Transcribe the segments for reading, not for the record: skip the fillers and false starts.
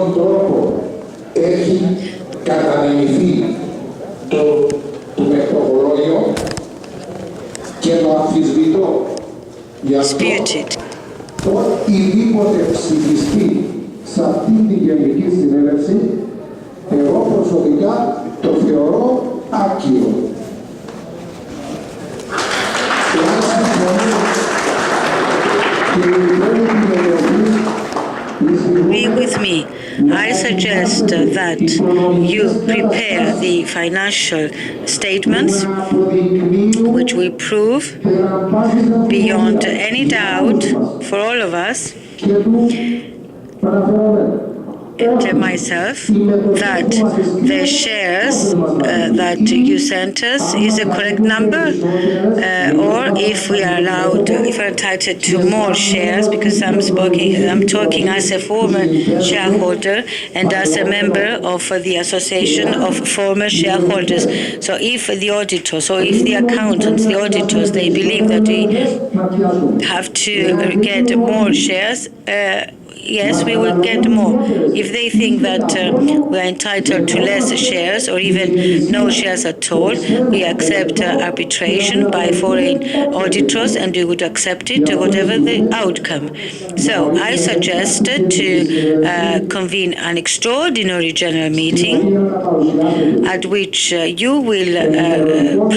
ποιον τρόπο έχει κατανεμηθεί το μετρολόγιο και το αμφισβητώ. Γι' αυτό οτιδήποτε ψηφιστεί σε αυτή την Γενική Συνέλευση, εγώ προσωπικά το θεωρώ άκυρο. Be with me. I suggest that you prepare the financial statements which will prove beyond any doubt for all of us and myself that the shares that you sent us is a correct number, or if we are allowed, if we're entitled to more shares, because I'm talking as a former shareholder and as a member of the Association of Former Shareholders. So if the auditors or if the accountants, the auditors, they believe that we have to get more shares, yes, we will get more. If they think that we are entitled to less shares or even no shares at all, we accept arbitration by foreign auditors and we would accept it, whatever the outcome. So I suggest to convene an extraordinary general meeting at which you will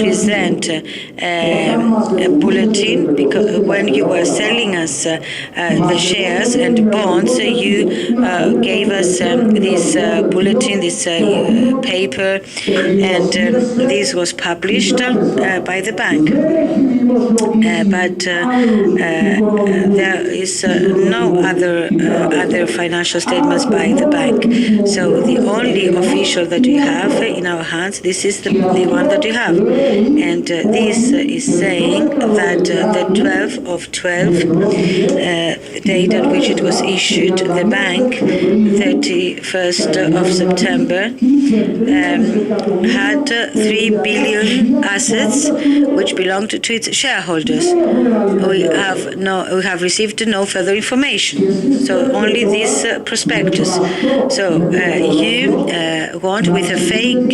present a bulletin, because when you were selling us the shares and bonds, you gave us this bulletin, this paper, and this was published by the bank. But there is no other financial statements by the bank. So the only official that we have in our hands, this is the one that we have. And this is saying that the 12th of 12, date at which it was issued, the bank, 31st of September, had 3 billion assets which belonged to its shareholders. We have received no further information. So only this prospectus. So you want, with a fake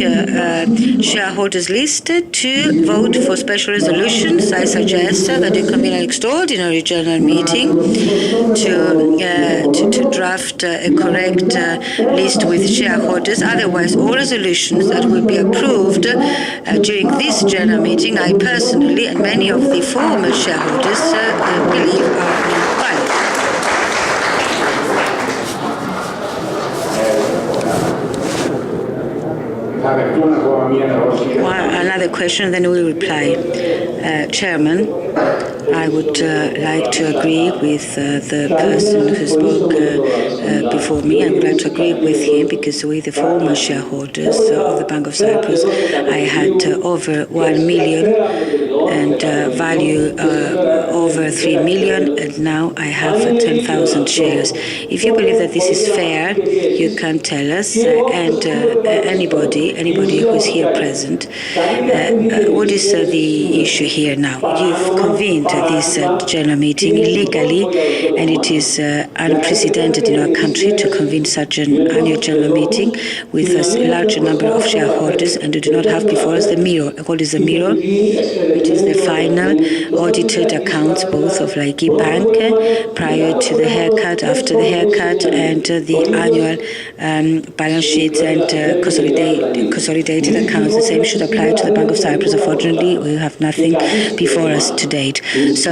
shareholders list, to vote for special resolutions. I suggest that you convene an extraordinary general meeting to draft a correct list with shareholders. Otherwise, all resolutions that will be approved during this general meeting, I personally and many of the former shareholders believe are invalid. Another question, then we will reply. Chairman, I would like to agree with the person who spoke before me. I would like to agree with him because we, the former shareholders of the Bank of Cyprus, I had over 1 million and value over 3 million, and now I have 10,000 shares. If you believe that this is fair, you can tell us, and anybody who is here present, what is the issue here now? You've convened this general meeting illegally, and it is unprecedented in our country to convene such an annual general meeting with a large number of shareholders, and we do not have before us the mirror. What is the mirror? Which is the final audited accounts, both of Laiki Bank prior to the haircut, after the haircut, and the annual balance sheets and consolidated accounts. The same should apply to the Bank of Cyprus. Unfortunately, we have nothing before us to date. So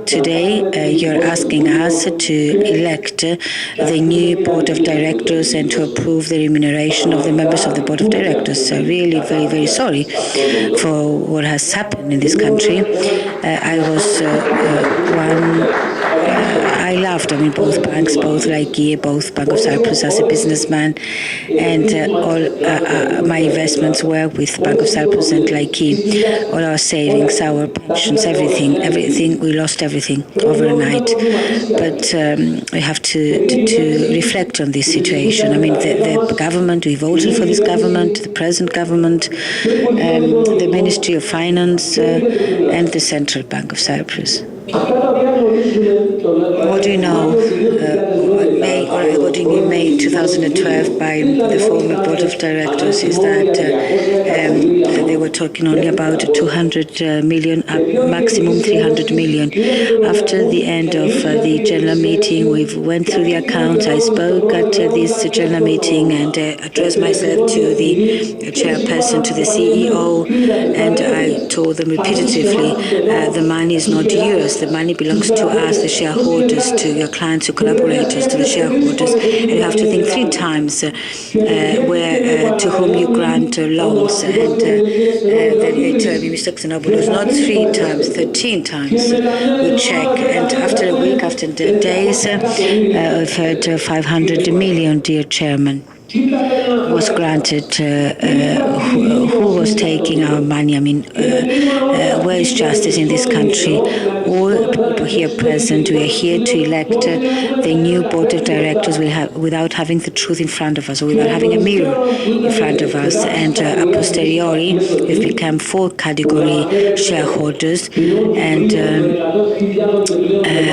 today you're asking us to elect the new board of directors and to approve the remuneration of the members of the board of directors. Really very, very sorry for what has happened in this country. I was I loved, both banks, both Laiki, both Bank of Cyprus as a businessman, and all my investments were with Bank of Cyprus and Laiki. All our savings, our pensions, everything, we lost everything overnight. But we have to reflect on this situation. The government, we voted for this government, the present government, the Ministry of Finance, and the Central Bank of Cyprus. What do you know according in May 2012 by the former board of directors is that they were talking only about 200 million, maximum 300 million. After the end of the general meeting, we went through the accounts. I spoke at this general meeting and addressed myself to the chairperson, to the CEO, and I told them repetitively, the money is not yours. The money belongs to us, the shareholders, to your clients, your collaborators, to the shareholders. And you have to think 3 times to whom you grant loans. And then they tell me, Mr. Xenopoulos, not 3 times, 13 times. We check, and after a week, after days, we've heard 500 million, dear Chairman, was granted. Who was taking our money? I mean, where is justice in this country? All people here present, we are here to elect the new board of directors without having the truth in front of us, or without having a mirror in front of us. And a posteriori, we've become 4 category shareholders, and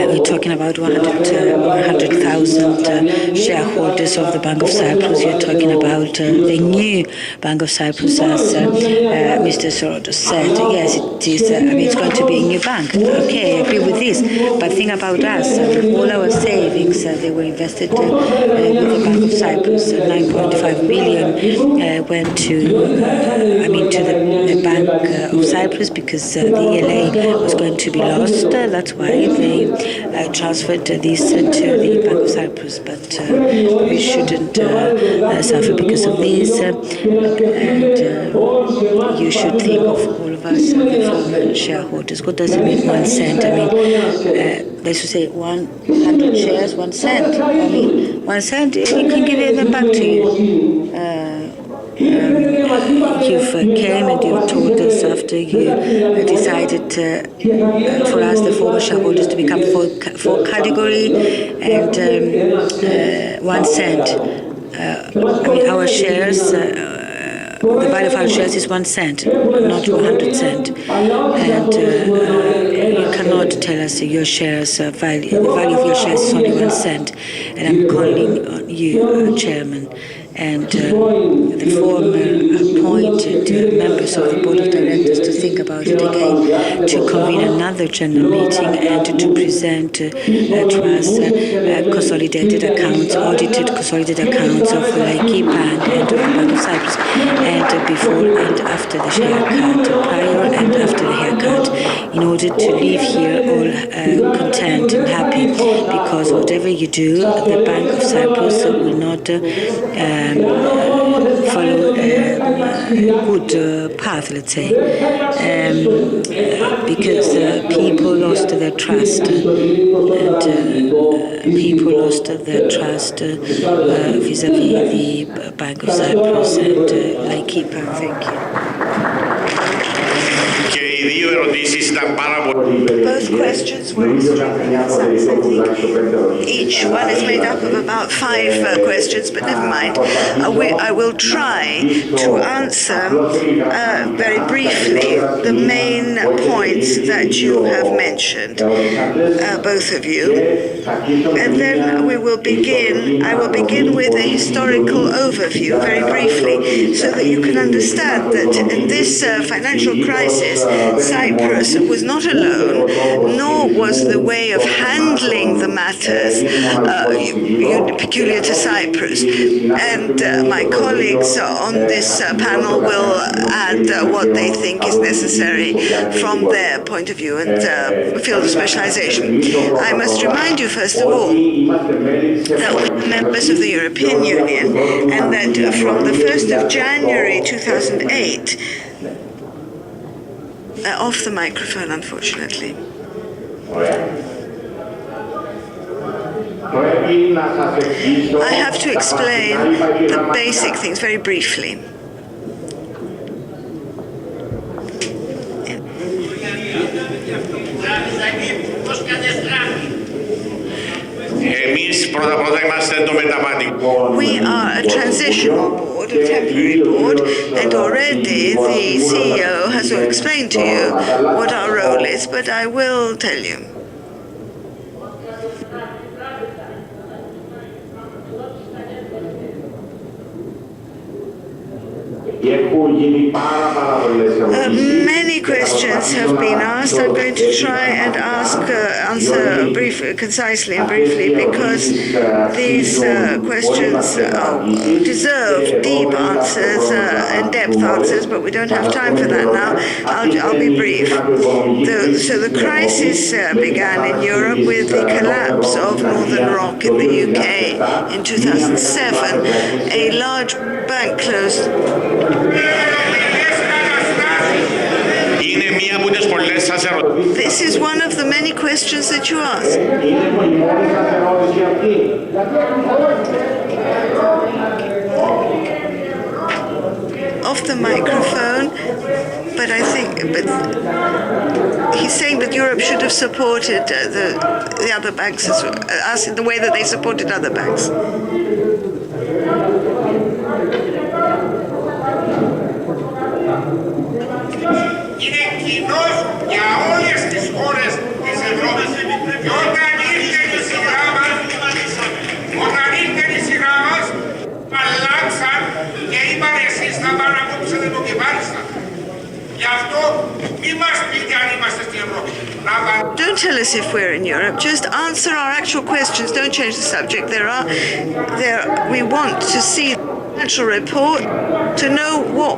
we're talking about 100,000 shareholders of the Bank of Cyprus. We're talking about the new Bank of Cyprus, as Mr. Sorodos said. Yes, it is. It's going to be a new bank. Okay, I agree with this. But think about us. All our savings, they were invested with the Bank of Cyprus. 9.5 billion went to the Bank of Cyprus because the ELA was going to be lost. That's why they transferred this to the Bank of Cyprus. But we shouldn't suffer because of this, and you should think of all of us, the former shareholders. What does it mean, 1 cent? I mean, they should say 100 shares, 1 cent. I mean, 1 cent, we can give them back to you. You've came and you've told us after you decided for us, the former shareholders, to become 4 category and 1 cent. Our shares, the value of our shares is 1 cent, not 100 cents. And you cannot tell us your shares value. The value of your shares is only 1 cent. And I'm calling on you, Chairman, and the former appointed members of the board of directors to think about it again, to convene another general meeting and to present to us consolidated accounts, audited consolidated accounts of the Laiki Bank and of the Bank of Cyprus, and before and after the haircut, prior and after the haircut, in order to leave here all content and happy, because whatever you do, the Bank of Cyprus will not follow a good path, let's say, because people lost their trust, and people lost their trust vis-à-vis the Bank of Cyprus and Laiki Bank. Thank you. Both questions were extremely concise. I think each one is made up of about 5 questions, but never mind. I will try to answer very briefly the main points that you have mentioned, both of you. And then we will begin. I will begin with a historical overview, very briefly, so that you can understand that in this financial crisis, Cyprus was not alone, nor was the way of handling the matters peculiar to Cyprus. And my colleagues on this panel will add what they think is necessary from their point of view and field of specialization. I must remind you, first of all, that we're members of the European Union, and that from the 1st of January 2008, off the microphone, unfortunately. I have to explain the basic things very briefly. We are a transitional board, a temporary board, and already the CEO has explained to you what our role is, but I will tell you. Many questions have been asked. I'm going to try and answer concisely and briefly because these questions deserve deep answers, in-depth answers, but we don't have time for that now. I'll be brief. So the crisis began in Europe with the collapse of Northern Rock in the UK in 2007. A large bank closed. This is one of the many questions that you ask. Off the microphone, but he's saying that Europe should have supported the other banks, us in the way that they supported other banks. Είναι κοινός για όλες τις χώρες της Ευρώπης. Και όταν ήρθε η σειρά μας, αλλάξαν και είπαν εσείς θα παρακόψετε το κεφάλι σας. Γι' αυτό μη μας πείτε αν είμαστε στην Ευρώπη. Don't tell us if we're in Europe. Just answer our actual questions. Don't change the subject. We want to see the financial report to know what